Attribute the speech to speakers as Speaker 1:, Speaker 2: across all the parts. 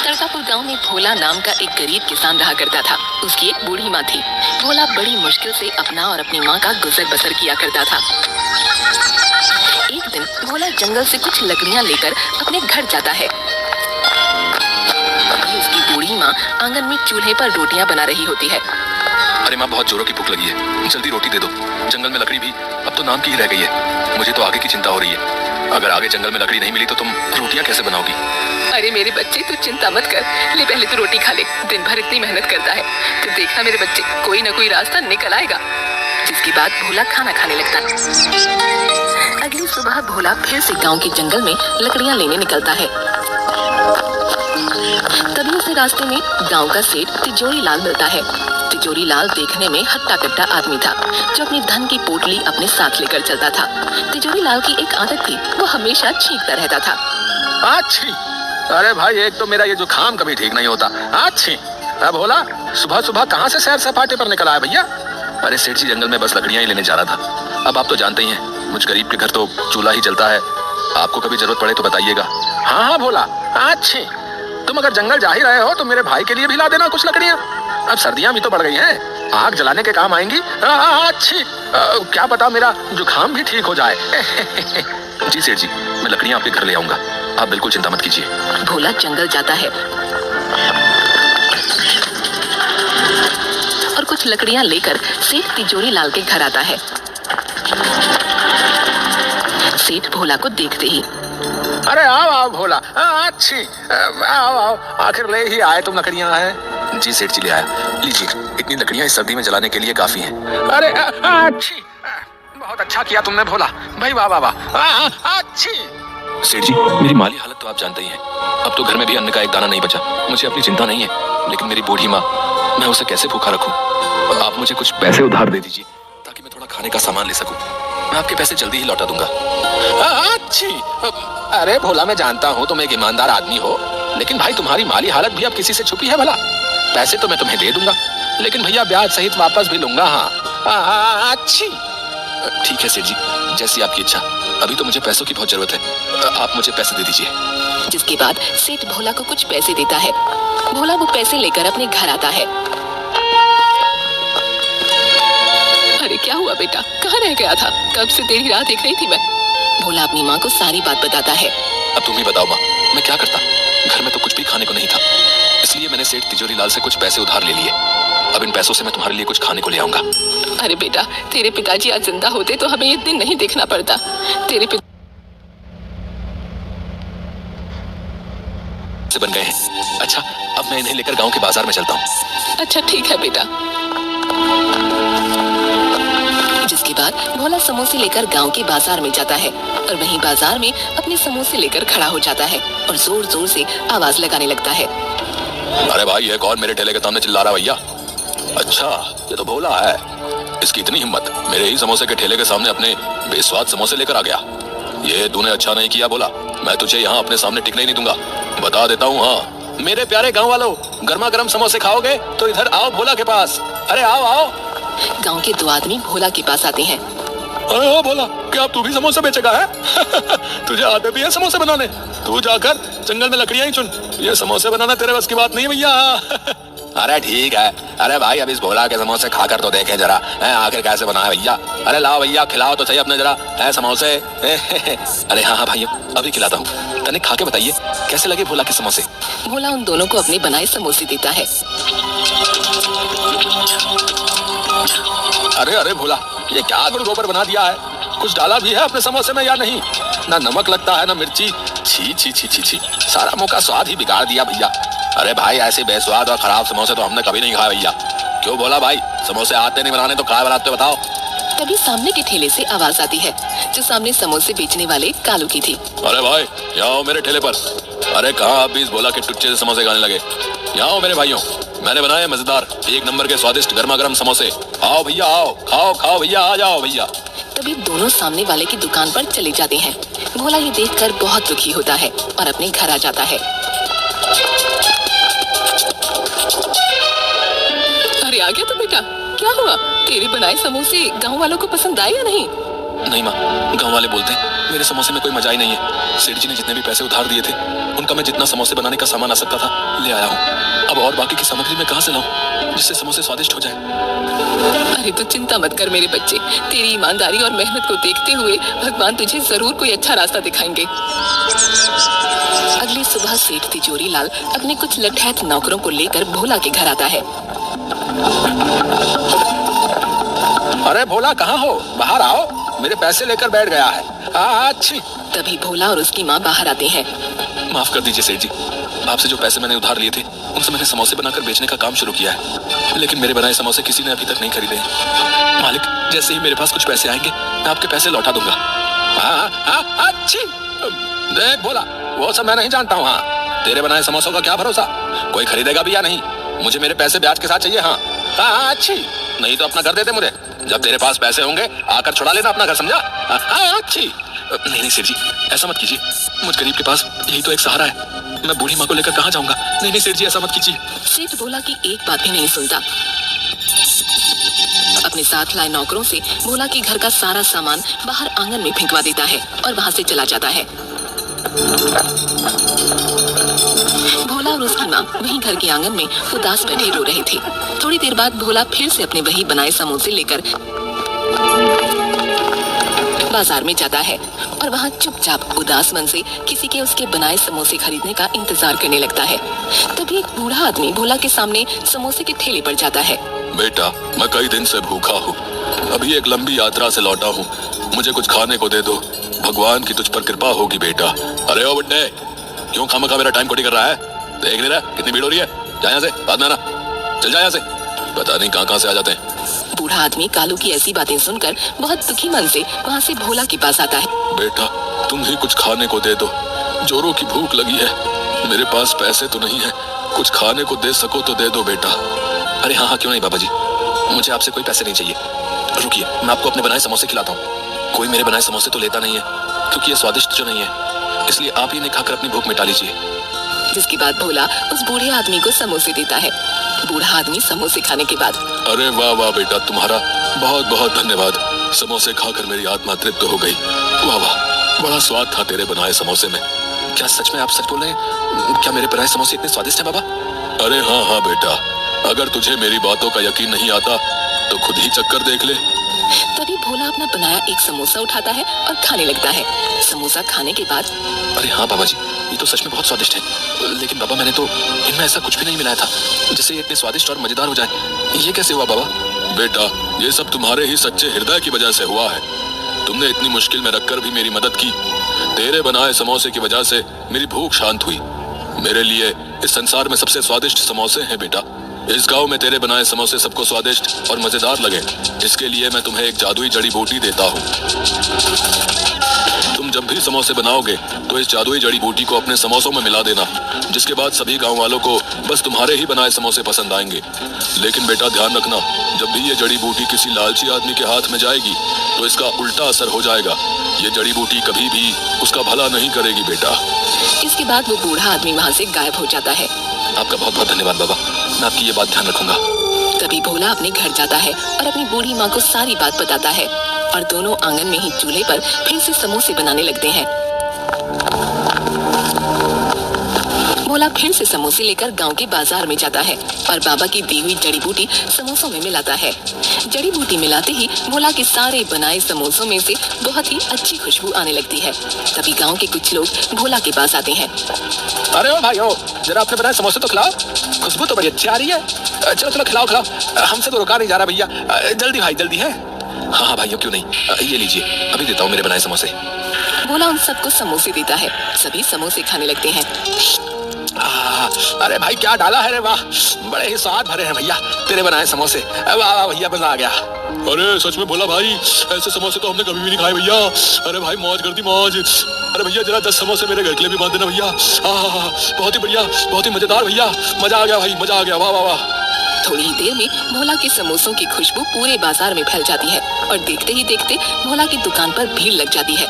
Speaker 1: सरसापुर गांव में भोला नाम का एक गरीब किसान रहा करता था। उसकी एक बूढ़ी माँ थी। भोला बड़ी मुश्किल से अपना और अपनी माँ का गुजर बसर किया करता था। एक दिन भोला जंगल से कुछ लकड़ियाँ लेकर अपने घर जाता है। उसकी बूढ़ी माँ आंगन में चूल्हे पर रोटियाँ बना रही होती है।
Speaker 2: अरे माँ, बहुत जोरों की भूख लगी है, जल्दी रोटी दे दो। जंगल में लकड़ी भी अब तो नाम की ही रह गई है। मुझे तो आगे की चिंता हो रही है। अगर आगे जंगल में लकड़ी नहीं मिली तो तुम रोटियां कैसे बनाओगी?
Speaker 1: अरे मेरे बच्चे, तू चिंता मत कर। ले पहले तू रोटी खा ले। दिन भर इतनी मेहनत करता है, तो देखना मेरे बच्चे, कोई ना कोई रास्ता निकल आएगा। जिसके बाद भोला खाना खाने लगता है। अगली सुबह भोला फिर से गांव के जंगल में लकड़ियां लेने निकलता है। तभी उसे रास्ते में गांव का सेठ तिजोरी लाल मिलता है। तिजोरी लाल देखने में हट्टा कट्टा आदमी था, जो अपनी धन की पोटली अपने साथ लेकर चलता था। तिजोरी लाल की एक आदत थी, वो हमेशा छींकता रहता था।
Speaker 2: अच्छी, अरे भाई, एक तो मेरा ये जुकाम कभी ठीक नहीं होता। अच्छी, अब भोला सुबह सुबह कहाँ से सैर सपाटे पर निकला है भैया? अरे सेठ जी, जंगल में बस लकड़ियां ही लेने जा रहा था। अब आप तो जानते ही हैं, मुझ गरीब के घर तो चूल्हा ही जलता है। आपको कभी जरूरत पड़े तो बताइएगा। हाँ हाँ भोला, अच्छी, तुम अगर जंगल जा ही रहे हो तो मेरे भाई के लिए भी ला देना कुछ लकड़ियां। अब सर्दियां भी तो बढ़ गई हैं, आग जलाने के काम आएंगी। अच्छी, क्या पता मेरा जुकाम भी ठीक हो जाए। जी सेठ जी, मैं लकड़ियां आपके घर ले आऊंगा, आप बिल्कुल चिंता मत कीजिए।
Speaker 1: भोला जंगल जाता है और कुछ लकड़ियां लेकर सेठ तिजोरी लाल के घर आता है। सेठ भोला को देखते ही,
Speaker 2: अरे आओ आओ भोला, अच्छी, आओ आओ, आखिर ले ही आए तुम लकड़ियां हैं। जी सेठ जी, ले आया, लीजिए। इतनी लकड़ियां इस सर्दी में जलाने के लिए काफी हैं। अरे अच्छी, बहुत अच्छा किया तुमने भोला भाई, वाह वाह वाह। अच्छी सेठ जी, मेरी माली हालत तो आप जानते ही हैं। अब तो घर में भी अन्न का एक दाना नहीं बचा। मुझे अपनी चिंता नहीं है, लेकिन मेरी बूढ़ी माँ, मैं उसे कैसे भूखा रखूं? आप मुझे कुछ पैसे उधार दे दीजिए, ताकि मैं थोड़ा खाने का सामान ले सकूं। मैं आपके पैसे जल्दी ही लौटा दूंगा। अच्छी, अरे भोला, मैं जानता हूँ तुम एक ईमानदार आदमी हो, लेकिन भाई तुम्हारी माली हालत भी अब किसी से छुपी है भला? पैसे तो मैं तुम्हें दे दूंगा, लेकिन भैया ब्याज सहित वापस भी लूंगा। हाँ अच्छी, ठीक है सेठ जी, जैसी आपकी इच्छा। अभी तो मुझे पैसों की बहुत जरूरत है, आप मुझे पैसे दे दीजिए।
Speaker 1: जिसके बाद सेठ भोला को कुछ पैसे देता है। भोला वो पैसे लेकर अपने घर आता है। अरे क्या हुआ बेटा, कहाँ रह गया था? कब से तेरी राह देख रही थी मैं। भोला अपनी माँ को सारी बात बताता है।
Speaker 2: अब तुम ही बताओ माँ, मैं क्या करता? घर में तो कुछ भी खाने को नहीं था, इसलिए मैंने सेठ तिजोरी लाल से कुछ पैसे उधार ले लिए। अब इन पैसों से मैं तुम्हारे लिए कुछ खाने को ले आऊंगा।
Speaker 1: अरे बेटा, तेरे पिताजी आज जिंदा होते तो हमें ये दिन नहीं देखना पड़ता। तेरे
Speaker 2: से बन गए हैं। अच्छा, अब मैं इन्हें लेकर गांव के बाजार में चलता हूँ।
Speaker 1: अच्छा ठीक है बेटा। जिसके बाद भोला समोसे लेकर गांव के बाजार में जाता है और वहीं बाजार में अपने समोसे लेकर खड़ा हो जाता है और जोर जोर से आवाज लगाने लगता है।
Speaker 2: अरे भाई, ये कौन मेरे ठेले के सामने चिल्ला रहा भैया? अच्छा, ये तो भोला है। इसकी इतनी हिम्मत, मेरे ही समोसे के ठेले के सामने अपने बेस्वाद समोसे लेकर आ गया। ये तूने अच्छा नहीं किया भोला, मैं तुझे यहाँ अपने सामने टिकने ही नहीं दूंगा, बता देता हूँ। हाँ मेरे प्यारे गाँव वालों, गर्मा गर्म समोसे खाओगे तो इधर आओ भोला के पास। अरे आओ आओ।
Speaker 1: गांव के 2 आदमी भोला के पास आते हैं।
Speaker 2: अरे ओ भोला, क्या तू भी समोसे बेचेगा है? तुझे आते भी है समोसे बनाने? तू जाकर जंगल में लकड़ियां ही चुन, ये समोसे बनाना तेरे बस की बात नहीं भैया। अरे ठीक है, अरे भाई अब इस भोला के समोसे खाकर तो देखे जरा, आखिर कैसे बनाए भैया। अरे लाओ भैया, खिलाओ तो सही अपने जरा है समोसे। अरे हाँ हाँ भाई, अभी खिलाता हूँ। तनिक खा के बताइए कैसे लगे भोला के समोसे।
Speaker 1: भोला उन दोनों को अपने बनाए समोसे देता है।
Speaker 2: अरे अरे भोला, ये क्या गुड़ गोबर बना दिया है? कुछ डाला भी है अपने समोसे में या नहीं? ना नमक लगता है ना मिर्ची। छी छी छी छी छी, सारा मुंह का स्वाद ही बिगाड़ दिया भैया। अरे भाई, ऐसे बेस्वाद और खराब समोसे तो हमने कभी नहीं खाए भैया। क्यों भोला भाई, समोसे आते नहीं बनाने तो क्या बनाते बताओ?
Speaker 1: तभी सामने के ठेले से आवाज आती है, जो सामने समोसे बेचने वाले कालू की थी।
Speaker 2: अरे भाई, यहाँ आओ मेरे ठेले पर। अरे कहाँ आप भी इस भोला के टुच्चे से समोसे खाने लगे? यहाँ आओ मेरे भाइयों, मैंने बनाए मजेदार 1 नंबर के स्वादिष्ट गर्मा गर्म समोसे। आओ भैया आओ, खाओ खाओ भैया, आ जाओ भैया।
Speaker 1: तभी दोनों सामने वाले की दुकान पर चले जाते हैं। भोला ये देखकर बहुत दुखी होता है और अपने घर आ जाता है। अरे आ गया तो बेटा, क्या हुआ? तेरे बनाए समोसे गांव वालों को पसंद आए या नहीं?
Speaker 2: नहीं माँ, गांव वाले बोलते हैं मेरे समोसे में कोई मजा ही नहीं है। सेठ जी ने जितने भी पैसे उधार दिए थे उनका मैं जितना समोसे बनाने का सामान आ सकता था ले आया हूँ। अब और बाकी की सामग्री मैं कहाँ से लाऊं जिससे समोसे स्वादिष्ट हो जाए।
Speaker 1: अरे तो चिंता मत कर मेरे बच्चे, तेरी ईमानदारी और मेहनत को देखते हुए भगवान तुझे जरूर कोई अच्छा रास्ता दिखाएंगे। अगली सुबह सेठ तिजोरी लाल अपने कुछ लठैत नौकरों को लेकर भोला के घर आता है।
Speaker 2: अरे भोला कहाँ हो, बाहर आओ, मेरे पैसे लेकर बैठ गया है। अच्छी।
Speaker 1: तभी भोला और उसकी माँ बाहर आते हैं।
Speaker 2: माफ कर दीजिए सेठ जी, आपसे जो पैसे मैंने उधार लिए थे उनसे मैंने समोसे बनाकर बेचने का काम शुरू किया है, लेकिन मेरे बनाए समोसे किसी ने अभी तक नहीं खरीदे। मालिक, जैसे ही मेरे पास कुछ पैसे आएंगे मैं आपके पैसे लौटा दूंगा। अच्छी। देख भोला, वो सब मैं नहीं जानता हूँ। हाँ, तेरे बनाए समोसों का क्या भरोसा, कोई खरीदेगा भी या नहीं। मुझे मेरे पैसे ब्याज के साथ चाहिए। हाँ अच्छी, नहीं तो अपना घर दे दे मुझे। जब तेरे पास पैसे होंगे आकर छुड़ा लेना अपना घर, समझा। अच्छी। नहीं सेठ जी, ऐसा मत कीजिए, मुझ गरीब के पास यही तो एक सहारा है, मैं बूढ़ी माँ को लेकर कहाँ जाऊंगा। नहीं सेठ जी, ऐसा मत कीजिए।
Speaker 1: सेठ भोला की एक बात भी नहीं सुनता। अपने साथ लाए नौकरों से भोला के घर का सारा सामान बाहर आंगन में फेंकवा देता है और वहां से चला जाता है। भोला और उसकी माँ वहीं घर के आंगन में उदास बैठे रो रहे थे। थोड़ी देर बाद भोला फिर से अपने वही बनाए समोसे लेकर बाजार में जाता है और वहाँ चुपचाप उदास मन से किसी के उसके बनाए समोसे खरीदने का इंतजार करने लगता है। तभी एक बूढ़ा आदमी भोला के सामने समोसे के ठेले पर जाता है।
Speaker 2: बेटा, मैं कई दिन से भूखा हूँ, अभी एक लंबी यात्रा से लौटा हूँ, मुझे कुछ खाने को दे दो, भगवान की तुझ पर कृपा होगी बेटा। अरे ओ बुड्ढे, क्यों खामखा मेरा टाइम खोटी कर रहा है? देख नहीं रहा कितनी भीड़ हो रही है? जा यहाँ से, बाद में आना, चल जा यहाँ से। पता नहीं कहाँ से आ जाते हैं।
Speaker 1: बूढ़ा आदमी कालू की ऐसी बातें सुनकर बहुत दुखी मन से वहाँ से भोला के पास आता है।
Speaker 2: बेटा, तुम ही कुछ खाने को दे दो, जोरों की भूख लगी है, मेरे पास पैसे तो नहीं है, कुछ खाने को दे सको तो दे दो बेटा। अरे हाँ क्यों नहीं बाबा जी, मुझे आपसे कोई पैसे नहीं चाहिए, रुकिए मैं आपको अपने बनाए समोसे खिलाता हूँ। कोई मेरे बनाए समोसे तो लेता नहीं है क्योंकि ये स्वादिष्ट जो नहीं है, इसलिए आप ही ने खाकर अपनी भूख मिटा लीजिए।
Speaker 1: जिसके बाद भोला उस बूढ़े आदमी को समोसे देता है। बूढ़ा आदमी समोसे खाने के बाद,
Speaker 2: अरे वाह वाह बेटा, तुम्हारा बहुत बहुत धन्यवाद, समोसे खाकर मेरी आत्मा तृप्त हो गई। वाह वाह, बड़ा स्वाद था तेरे बनाए समोसे में। क्या सच में आप सच बोल रहे हैं? क्या मेरे बनाए समोसे इतने स्वादिष्ट हैं बाबा? अरे हाँ बेटा, अगर तुझे मेरी बातों का यकीन नहीं आता तो खुद ही चक्कर देख ले।
Speaker 1: तभी भोला अपना बनाया एक समोसा उठाता है और खाने लगता है। समोसा खाने के बाद,
Speaker 2: अरे हाँ बाबा जी, ये तो सच में बहुत स्वादिष्ट है, लेकिन बाबा मैंने तो इनमें ऐसा कुछ भी नहीं मिलाया था जिससे ये इतने स्वादिष्ट और मजेदार हो जाए। ये कैसे हुआ बाबा? बेटा, ये सब तुम्हारे ही सच्चे हृदय की वजह से हुआ है। तुमने इतनी मुश्किल में रखकर भी मेरी मदद की। तेरे बनाए समोसे की वजह से मेरी भूख शांत हुई। मेरे लिए इस संसार में सबसे स्वादिष्ट समोसे हैं बेटा। इस गांव में तेरे बनाए समोसे सबको स्वादिष्ट और मजेदार लगे, इसके लिए मैं तुम्हें एक जादुई जड़ी बूटी देता हूँ। तुम जब भी समोसे बनाओगे तो इस जादुई जड़ी बूटी को अपने समोसों में मिला देना, जिसके बाद सभी गांव वालों को बस तुम्हारे ही बनाए समोसे पसंद आएंगे। लेकिन बेटा ध्यान रखना, जब भी ये जड़ी बूटी किसी लालची आदमी के हाथ में जाएगी तो इसका उल्टा असर हो जाएगा। ये जड़ी बूटी कभी भी उसका भला नहीं करेगी बेटा।
Speaker 1: इसके बाद वो बूढ़ा आदमी वहाँ से गायब हो जाता है।
Speaker 2: आपका बहुत बहुत धन्यवाद बाबा, मैं आपकी ये बात ध्यान रखूंगा।
Speaker 1: तभी भोला अपने घर जाता है और अपनी बूढ़ी माँ को सारी बात बताता है और दोनों आंगन में ही चूल्हे पर फिर से समोसे बनाने लगते हैं। भोला फिर से समोसे लेकर गांव के बाजार में जाता है और बाबा की दी हुई जड़ी बूटी समोसों में मिलाता है। जड़ी बूटी मिलाते ही भोला के सारे बनाए समोसों में से बहुत ही अच्छी खुशबू आने लगती है। तभी गांव के कुछ लोग भोला के पास आते हैं।
Speaker 2: अरे ओ भाइयों, जरा अपने बनाए समोसे तो खिलाओ, खुशबू तो बड़ी अच्छी आ रही है। चलो चलो खिलाओ खिलाओ, हमसे तो रुका नहीं जा रहा भैया, जल्दी भाई जल्दी है। हाँ भाइयों क्यों नहीं, ये लीजिए, अभी देता हूँ मेरे बनाए समोसे।
Speaker 1: भोला उन सबको समोसे देता है। सभी समोसे खाने लगते हैं।
Speaker 2: अरे भाई क्या डाला है रे, वाह, बड़े ही स्वाद भरे हैं भैया तेरे बनाए समोसे। वाह वाह भैया, मजा आ गया। अरे सच में बोला भाई, ऐसे समोसे तो हमने कभी भी नहीं खाए भैया। अरे भाई मौज कर दी मौज। अरे भैया जरा 10 समोसे मेरे घर के लिए भी बांध देना भैया। बहुत ही बढ़िया, बहुत ही मजेदार भैया, मजा आ गया भाई, मजा आ गया। वाह वाह वाह।
Speaker 1: थोड़ी ही देर में भोला के समोसों की खुशबू पूरे बाजार में फैल जाती है और देखते ही देखते भोला की दुकान पर भीड़ लग जाती है।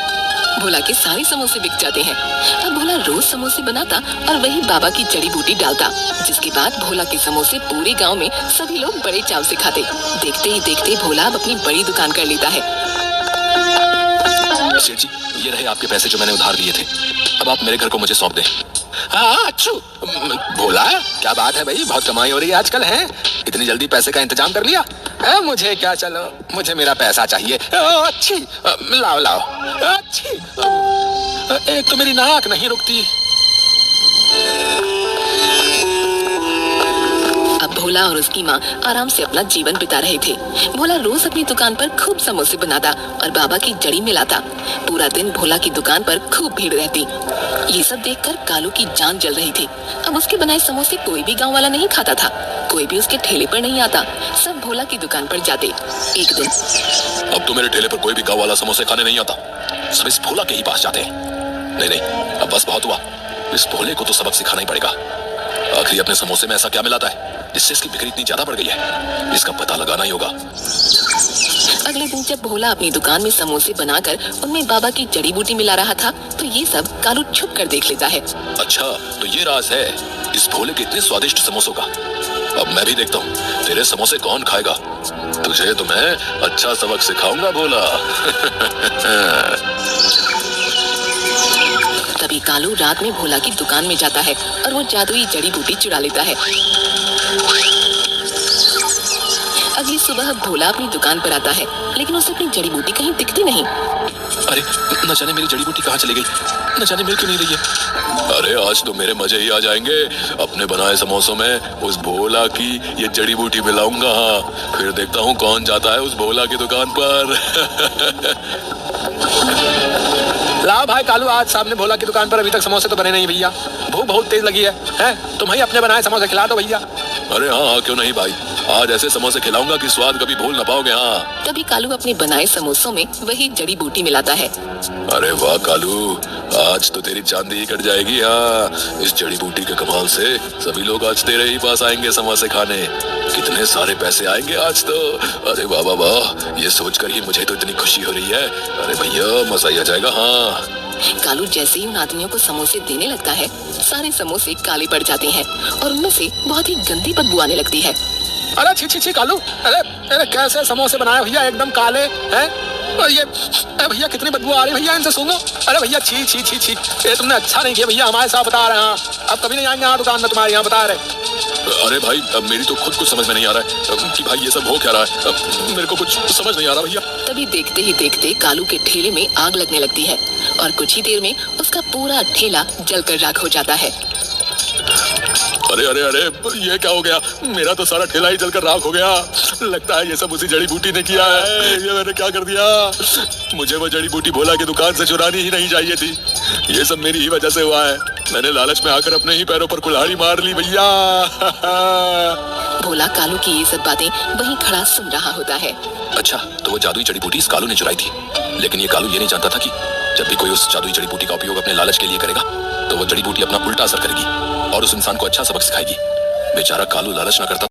Speaker 1: भोला के सारे समोसे बिक जाते हैं। अब भोला रोज समोसे बनाता और वही बाबा की जड़ी बूटी डालता, जिसके बाद भोला के समोसे पूरे गांव में सभी लोग बड़े चाव से खाते। देखते ही देखते भोला अब अपनी बड़ी दुकान कर लेता है।
Speaker 2: सेठ जी, ये रहे आपके पैसे जो मैंने उधार लिए थे। अब आप मेरे घर को मुझे सौंप दें। हाँ अच्छू, भोला क्या बात है भाई, बहुत कमाई हो रही है आजकल है, इतनी जल्दी पैसे का इंतजाम कर लिया। मुझे क्या, चलो मुझे मेरा पैसा चाहिए। अच्छी, लाओ लाओ। अच्छी, एक तो मेरी नाक नहीं रुकती।
Speaker 1: अब भोला और उसकी माँ आराम से अपना जीवन बिता रहे थे। भोला रोज अपनी दुकान पर खूब समोसे बनाता और बाबा की जड़ी मिलाता। पूरा दिन भोला की दुकान पर खूब भीड़ रहती। ये सब देखकर कालू की जान जल रही थी। अब उसके बनाए समोसे कोई भी गांव वाला नहीं खाता था, कोई भी उसके ठेले पर नहीं आता, सब भोला की दुकान पर जाते। एक दिन,
Speaker 2: अब तो मेरे ठेले पर कोई भी गाँव वाला समोसे खाने नहीं आता, सब इस भोला के ही पास जाते हैं। नहीं नहीं, अब बस बहुत हुआ, इस भोले को तो सबक सिखाना ही पड़ेगा। आखिर अपने समोसे में ऐसा क्या मिलाता है जिससे इसकी बिक्री इतनी ज्यादा बढ़ गई है, इसका पता लगाना ही होगा।
Speaker 1: अगले दिन जब भोला अपनी दुकान में समोसे बनाकर उनमें बाबा की जड़ी बूटी मिला रहा था, तो ये सब कालू छुप कर देख लेता है।
Speaker 2: अच्छा, तो ये राज है इस भोले के इतने स्वादिष्ट समोसों का। अब मैं भी देखता हूँ तेरे समोसे कौन खाएगा। तुझे तो मैं अच्छा सबक सिखाऊंगा भोला।
Speaker 1: तभी कालू रात में भोला की दुकान में जाता है और वो जादुई जड़ी बूटी चुरा लेता है। अगली सुबह भोला अपनी दुकान पर आता है, लेकिन उसे अपनी जड़ी बूटी कहीं दिखती नहीं।
Speaker 2: अरे न जाने मेरी जड़ी बूटी कहाँ चली गई, न जाने मिल क्यों नहीं रही है। अरे आज तो मेरे मजे ही आ जाएंगे, अपने बनाए समोसों में उस भोला की ये जड़ी बूटी मिलाऊंगा। हाँ, फिर देखता हूँ कौन जाता है उस भोला की दुकान पर। लाओ भाई कालू, आज सामने भोला की दुकान पर अभी तक समोसे तो बने नहीं भैया, भूख बहुत तेज लगी है? तुम ही अपने बनाए समोसे खिला दो भैया। अरे हाँ हाँ, क्यों नहीं भाई, आज ऐसे समोसे खिलाऊंगा कि स्वाद कभी भूल ना पाओगे। हाँ।
Speaker 1: तभी कालू अपने बनाए समोसों में वही जड़ी बूटी मिलाता है।
Speaker 2: अरे वाह कालू, आज तो तेरी चांदी ही कट जाएगी। हाँ, इस जड़ी बूटी के कमाल से सभी लोग आज तेरे ही पास आएंगे समोसे खाने, कितने सारे पैसे आएंगे आज तो। अरे वाह वाह वाह, ये सोचकर ही मुझे तो इतनी खुशी हो रही है। अरे भैया मजा ही आ जाएगा। हाँ।
Speaker 1: कालू जैसे ही उन आदमियों को समोसे देने लगता है, सारे समोसे काले पड़ जाते हैं और उनमें से बहुत ही गंदी बदबू आने लगती है।
Speaker 2: अरे छी छी छी कालू, अरे कैसे समोसे बनाए भैया, एकदम काले हैं। ये भैया कितनी बदबू आ रही है भैया इनसे, सुनो। अरे भैया छी छी छी छी, ये तुमने अच्छा नहीं किया भैया, हमारे साथ बता रहे हैं, अब कभी नहीं आएंगे यहाँ दुकान में तुम्हारे यहाँ, बता रहे। अरे भाई अब मेरी तो खुद कुछ समझ में नहीं आ रहा है कि भाई ये सब हो क्या रहा है, मेरे को कुछ समझ नहीं आ रहा भैया।
Speaker 1: तभी देखते ही देखते कालू के ठेले में आग लगने लगती है और कुछ ही देर में उसका पूरा ठेला जलकर राख हो जाता है।
Speaker 2: अरे अरे अरे, ये क्या हो गया, मेरा तो सारा ठेला ही जलकर राख हो गया। लगता है ये सब उसी जड़ी बूटी ने किया है। ये मैंने क्या कर दिया, मुझे वो जड़ी बूटी भोला की दुकान से चुरानी ही नहीं चाहिए थी। ये सब मेरी ही वजह से हुआ है, मैंने लालच में आकर अपने ही पैरों पर कुल्हाड़ी मार ली भैया।
Speaker 1: भोला कालू की ये सब बातें वहीं खड़ा सुन रहा होता है।
Speaker 2: अच्छा, तो वो जादुई जड़ी बूटी इस कालू ने चुराई थी, लेकिन ये कालू ये नहीं जानता था कि जब भी कोई उस जादुई जड़ी बूटी का उपयोग अपने लालच के लिए करेगा तो वो जड़ी बूटी अपना उल्टा असर करेगी और उस इंसान को अच्छा सबक सिखाएगी। बेचारा कालू लालच न करता